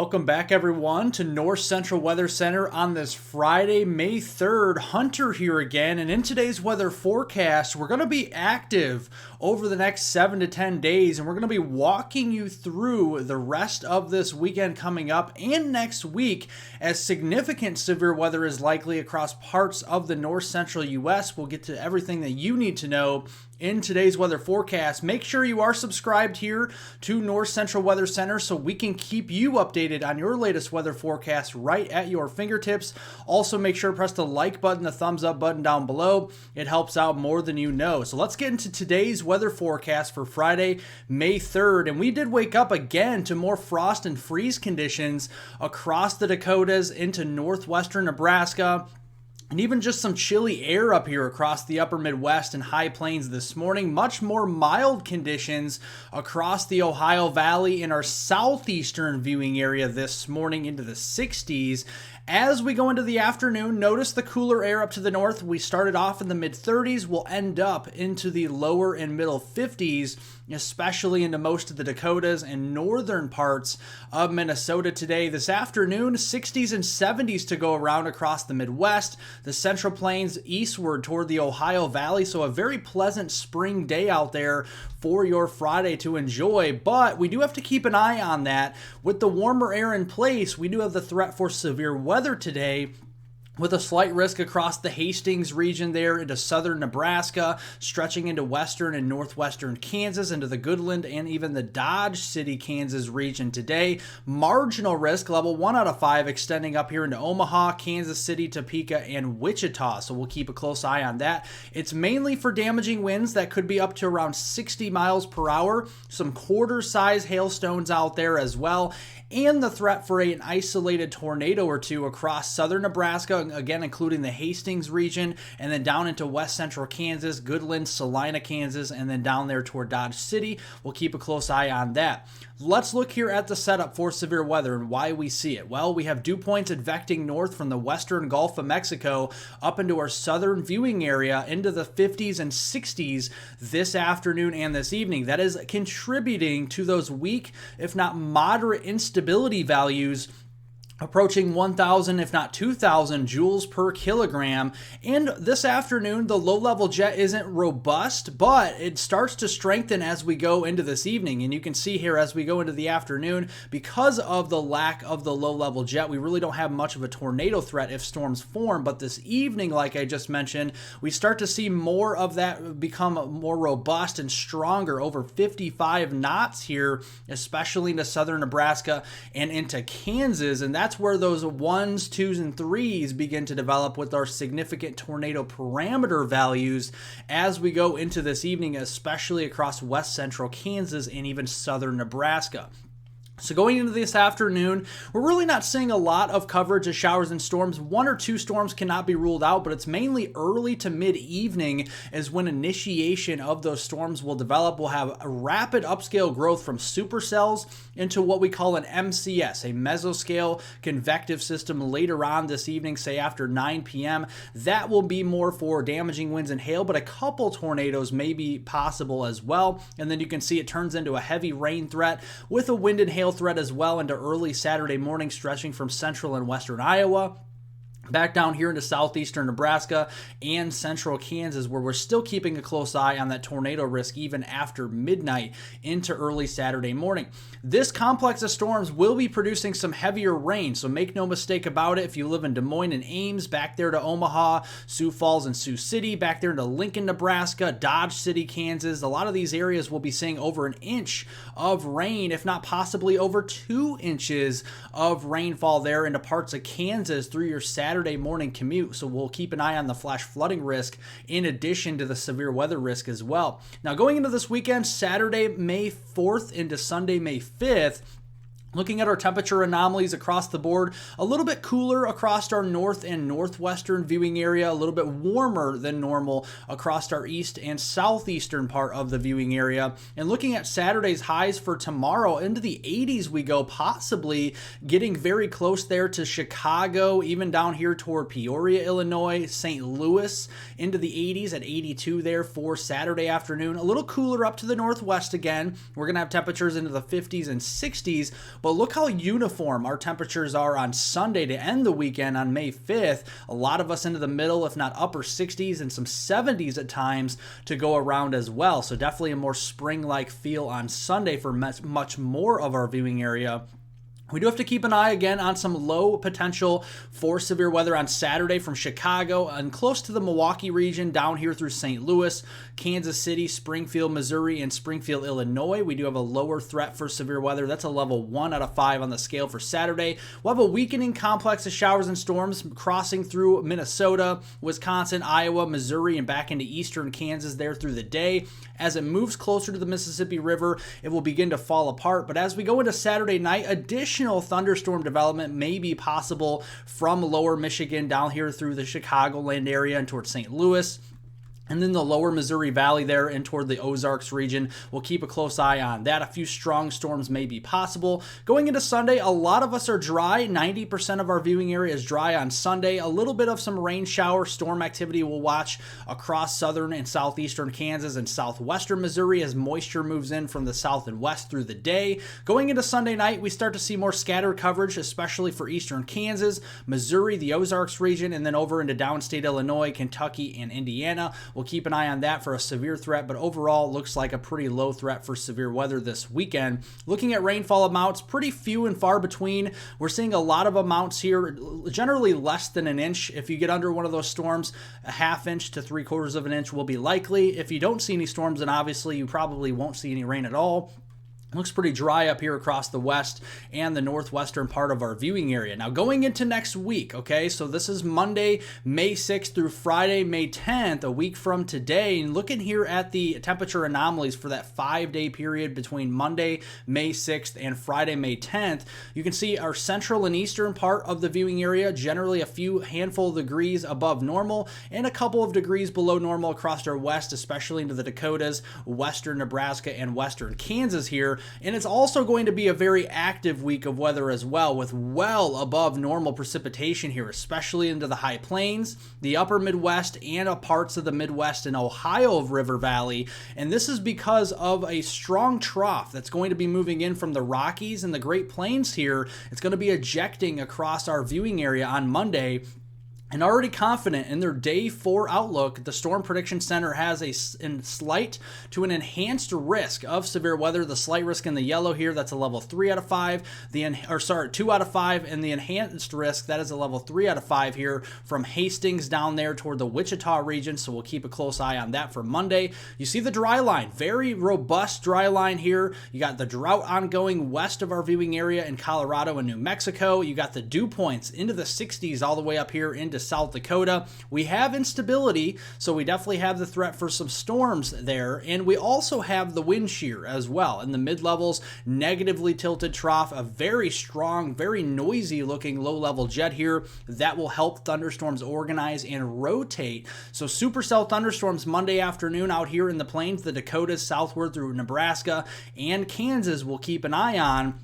Welcome back, everyone, to North Central Weather Center on this Friday, May 3rd. Hunter here again, and in today's weather forecast, we're going to be active over the next 7 to 10 days, and we're going to be walking you through the rest of this weekend coming up and next week as significant severe weather is likely across parts of the North Central U.S. We'll get to everything that you need to know in today's weather forecast. Make sure you are subscribed here to North Central Weather Center so we can keep you updated on your latest weather forecast right at your fingertips. Also, make sure to press the like button, the thumbs up button down below. It helps out more than you know. So let's get into today's weather forecast for Friday, May 3rd. And we did wake up again to more frost and freeze conditions across the Dakotas into northwestern Nebraska. And even just some chilly air up here across the upper Midwest and high plains this morning. Much more mild conditions across the Ohio Valley in our southeastern viewing area this morning into the 60s. As we go into the afternoon, notice the cooler air up to the north. We started off in the mid-30s. We'll end up into the lower and middle 50s, especially into most of the Dakotas and northern parts of Minnesota today. This afternoon, 60s and 70s to go around across the Midwest, the Central Plains eastward toward the Ohio Valley. So a very pleasant spring day out there for your Friday to enjoy. But we do have to keep an eye on that. With the warmer air in place, we do have the threat for severe weather today, with a slight risk across the Hastings region there into southern Nebraska, stretching into western and northwestern Kansas, into the Goodland and even the Dodge City, Kansas region today. Marginal risk, level 1 out of 5, extending up here into Omaha, Kansas City, Topeka, and Wichita. So we'll keep a close eye on that. It's mainly for damaging winds that could be up to around 60 miles per hour. Some quarter-size hailstones out there as well. And the threat for an isolated tornado or two across southern Nebraska, again, including the Hastings region, and then down into west central Kansas, Goodland, Salina, Kansas, and then down there toward Dodge City. We'll keep a close eye on that. Let's look here at the setup for severe weather and why we see it. Well, we have dew points advecting north from the western Gulf of Mexico up into our southern viewing area into the 50s and 60s this afternoon and this evening. That is contributing to those weak, if not moderate, instability values approaching 1,000, if not 2,000 joules per kilogram. And this afternoon, the low-level jet isn't robust, but it starts to strengthen as we go into this evening. And you can see here as we go into the afternoon, because of the lack of the low-level jet, we really don't have much of a tornado threat if storms form. But this evening, like I just mentioned, we start to see more of that become more robust and stronger, over 55 knots here, especially into southern Nebraska and into Kansas. And that's where those 1s, 2s, and 3s begin to develop with our significant tornado parameter values as we go into this evening, especially across west central Kansas and even southern Nebraska. So going into this afternoon, we're really not seeing a lot of coverage of showers and storms. 1 or 2 storms cannot be ruled out, but it's mainly early to mid-evening is when initiation of those storms will develop. We'll have a rapid upscale growth from supercells into what we call an MCS, a mesoscale convective system later on this evening, say after 9 p.m. That will be more for damaging winds and hail, but a couple tornadoes may be possible as well. And then you can see it turns into a heavy rain threat with a wind and hail threat as well into early Saturday morning, stretching from central and western Iowa back down here into southeastern Nebraska and central Kansas, where we're still keeping a close eye on that tornado risk even after midnight into early Saturday morning. This complex of storms will be producing some heavier rain, so make no mistake about it. If you live in Des Moines and Ames, back there to Omaha, Sioux Falls and Sioux City, back there into Lincoln, Nebraska, Dodge City, Kansas, a lot of these areas will be seeing over an inch of rain, if not possibly over 2 inches of rainfall there into parts of Kansas through your Saturday morning commute. So we'll keep an eye on the flash flooding risk in addition to the severe weather risk as well. Now going into this weekend, Saturday, May 4th into Sunday, May 5th, looking at our temperature anomalies across the board, a little bit cooler across our north and northwestern viewing area, a little bit warmer than normal across our east and southeastern part of the viewing area. And looking at Saturday's highs for tomorrow, into the 80s we go, possibly getting very close there to Chicago, even down here toward Peoria, Illinois, St. Louis, into the 80s at 82 there for Saturday afternoon. A little cooler up to the northwest again. We're going to have temperatures into the 50s and 60s But look how uniform our temperatures are on Sunday to end the weekend on May 5th. A lot of us into the middle, if not upper 60s and some 70s at times to go around as well. So definitely a more spring-like feel on Sunday for much more of our viewing area. We do have to keep an eye again on some low potential for severe weather on Saturday from Chicago and close to the Milwaukee region down here through St. Louis, Kansas City, Springfield, Missouri, and Springfield, Illinois. We do have a lower threat for severe weather. That's a level 1 out of 5 on the scale for Saturday. We'll have a weakening complex of showers and storms crossing through Minnesota, Wisconsin, Iowa, Missouri, and back into eastern Kansas there through the day. As it moves closer to the Mississippi River, it will begin to fall apart. But as we go into Saturday night, additional thunderstorm development may be possible from lower Michigan down here through the Chicagoland area and towards St. Louis. And then the lower Missouri Valley there and toward the Ozarks region. We'll keep a close eye on that. A few strong storms may be possible. Going into Sunday, a lot of us are dry. 90% of our viewing area is dry on Sunday. A little bit of some rain shower storm activity we'll watch across southern and southeastern Kansas and southwestern Missouri as moisture moves in from the south and west through the day. Going into Sunday night, we start to see more scattered coverage, especially for eastern Kansas, Missouri, the Ozarks region, and then over into downstate Illinois, Kentucky, and Indiana. We'll keep an eye on that for a severe threat, but overall looks like a pretty low threat for severe weather this weekend. Looking at rainfall amounts, pretty few and far between. We're seeing a lot of amounts here, generally less than an inch. If you get under one of those storms, a ½ inch to 3/4 of an inch will be likely. If you don't see any storms, then obviously you probably won't see any rain at all. Looks pretty dry up here across the west and the northwestern part of our viewing area. Now going into next week, okay, so this is Monday, May 6th through Friday, May 10th, a week from today. And looking here at the temperature anomalies for that 5-day period between Monday, May 6th and Friday, May 10th, you can see our central and eastern part of the viewing area, generally a few handful of degrees above normal and a couple of degrees below normal across our west, especially into the Dakotas, western Nebraska, and western Kansas here. And it's also going to be a very active week of weather as well, with well above normal precipitation here, especially into the high plains, the upper Midwest, and parts of the Midwest and Ohio River Valley. And this is because of a strong trough that's going to be moving in from the Rockies and the Great Plains here. It's going to be ejecting across our viewing area on Monday. And already confident in their day 4 outlook, the Storm Prediction Center has a slight to an enhanced risk of severe weather. The slight risk in the yellow here, that's a level 3 out of 5. 2 out of 5, and the enhanced risk, that is a level 3 out of 5 here from Hastings down there toward the Wichita region. So we'll keep a close eye on that for Monday. You see the dry line, very robust dry line here. You got the drought ongoing west of our viewing area in Colorado and New Mexico. You got the dew points into the 60s all the way up here into South Dakota. We have instability, so we definitely have the threat for some storms there, and we also have the wind shear as well. In the mid-levels, negatively tilted trough, a very strong, very noisy looking low-level jet here that will help thunderstorms organize and rotate. So supercell thunderstorms Monday afternoon out here in the plains, the Dakotas southward through Nebraska and Kansas we'll keep an eye on.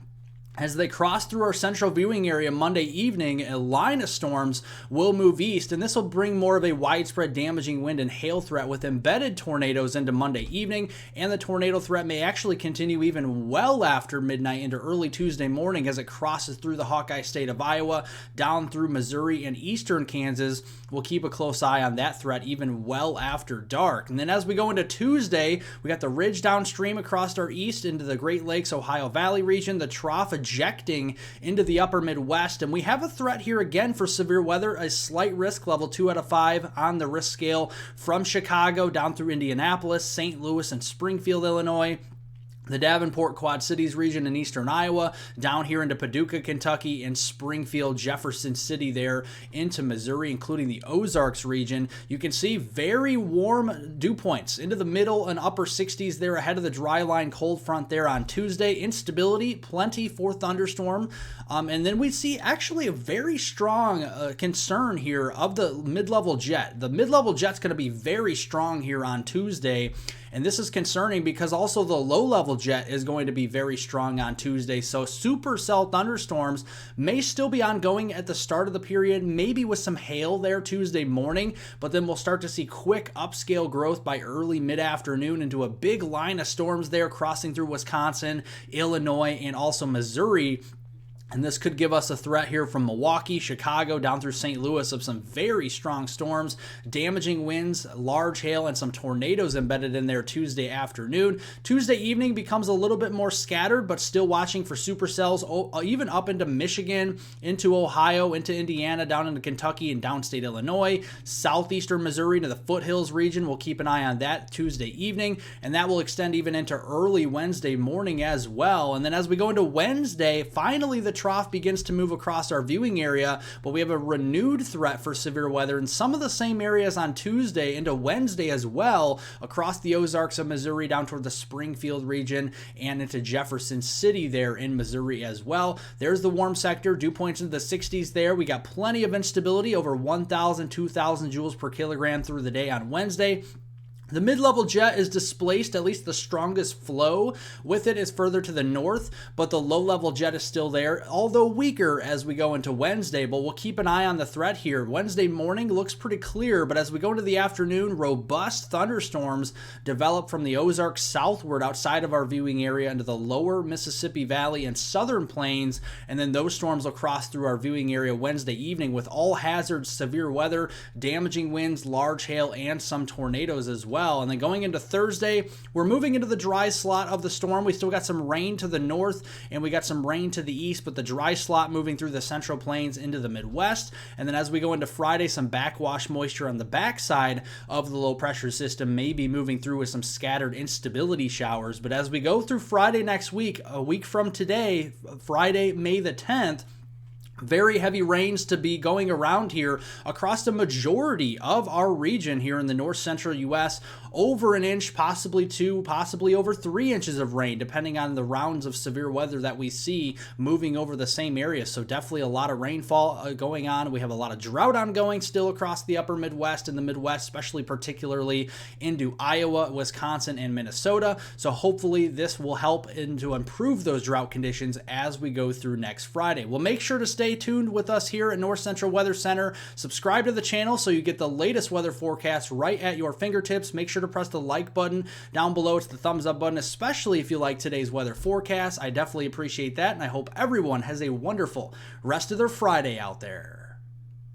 As they cross through our central viewing area Monday evening, a line of storms will move east, and this will bring more of a widespread damaging wind and hail threat with embedded tornadoes into Monday evening, and the tornado threat may actually continue even well after midnight into early Tuesday morning as it crosses through the Hawkeye State of Iowa, down through Missouri and eastern Kansas. We'll keep a close eye on that threat even well after dark. And then as we go into Tuesday, we got the ridge downstream across our east into the Great Lakes, Ohio Valley region, the trough ejecting into the upper Midwest, and we have a threat here again for severe weather, a slight risk level 2 out of 5 on the risk scale from Chicago down through Indianapolis, St. Louis, and Springfield, Illinois. The Davenport Quad Cities region in eastern Iowa, down here into Paducah, Kentucky, and Springfield, Jefferson City there into Missouri, including the Ozarks region. You can see very warm dew points into the middle and upper 60s there ahead of the dry line cold front there on Tuesday. Instability, plenty for thunderstorm. And then we see actually a very strong concern here of the mid-level jet. The mid-level jet's going to be very strong here on Tuesday. And this is concerning because also the low-level jet is going to be very strong on Tuesday. So supercell thunderstorms may still be ongoing at the start of the period, maybe with some hail there Tuesday morning, but then we'll start to see quick upscale growth by early mid-afternoon into a big line of storms there crossing through Wisconsin, Illinois, and also Missouri. And this could give us a threat here from Milwaukee, Chicago, down through St. Louis of some very strong storms, damaging winds, large hail, and some tornadoes embedded in there Tuesday afternoon. Tuesday evening becomes a little bit more scattered, but still watching for supercells, even up into Michigan, into Ohio, into Indiana, down into Kentucky and downstate Illinois, southeastern Missouri to the foothills region. We'll keep an eye on that Tuesday evening, and that will extend even into early Wednesday morning as well. And then as we go into Wednesday, finally the trough begins to move across our viewing area, but we have a renewed threat for severe weather in some of the same areas on Tuesday into Wednesday as well, across the Ozarks of Missouri down toward the Springfield region and into Jefferson City there in Missouri as well. There's the warm sector, dew points into the 60s there. We got plenty of instability, over 1,000, 2,000 joules per kilogram through the day on Wednesday. The mid-level jet is displaced, at least the strongest flow with it is further to the north, but the low-level jet is still there, although weaker as we go into Wednesday, but we'll keep an eye on the threat here. Wednesday morning looks pretty clear, but as we go into the afternoon, robust thunderstorms develop from the Ozarks southward outside of our viewing area into the lower Mississippi Valley and southern plains, and then those storms will cross through our viewing area Wednesday evening with all hazards, severe weather, damaging winds, large hail, and some tornadoes as well. And then going into Thursday, we're moving into the dry slot of the storm. We still got some rain to the north and we got some rain to the east, but the dry slot moving through the central plains into the Midwest. And then as we go into Friday, some backwash moisture on the backside of the low pressure system may be moving through with some scattered instability showers. But as we go through Friday next week, a week from today, Friday, May the 10th, very heavy rains to be going around here across the majority of our region here in the north central U.S. Over an inch, possibly 2, possibly over 3 inches of rain, depending on the rounds of severe weather that we see moving over the same area. So definitely a lot of rainfall going on. We have a lot of drought ongoing still across the upper Midwest and the Midwest, especially particularly into Iowa, Wisconsin, and Minnesota. So hopefully this will help to improve those drought conditions as we go through next Friday. We'll make sure to stay tuned with us here at North Central Weather Center. Subscribe to the channel so you get the latest weather forecast right at your fingertips. Make sure to press the like button down below. It's the thumbs up button, especially if you like today's weather forecast. I definitely appreciate that, and I hope everyone has a wonderful rest of their Friday out there.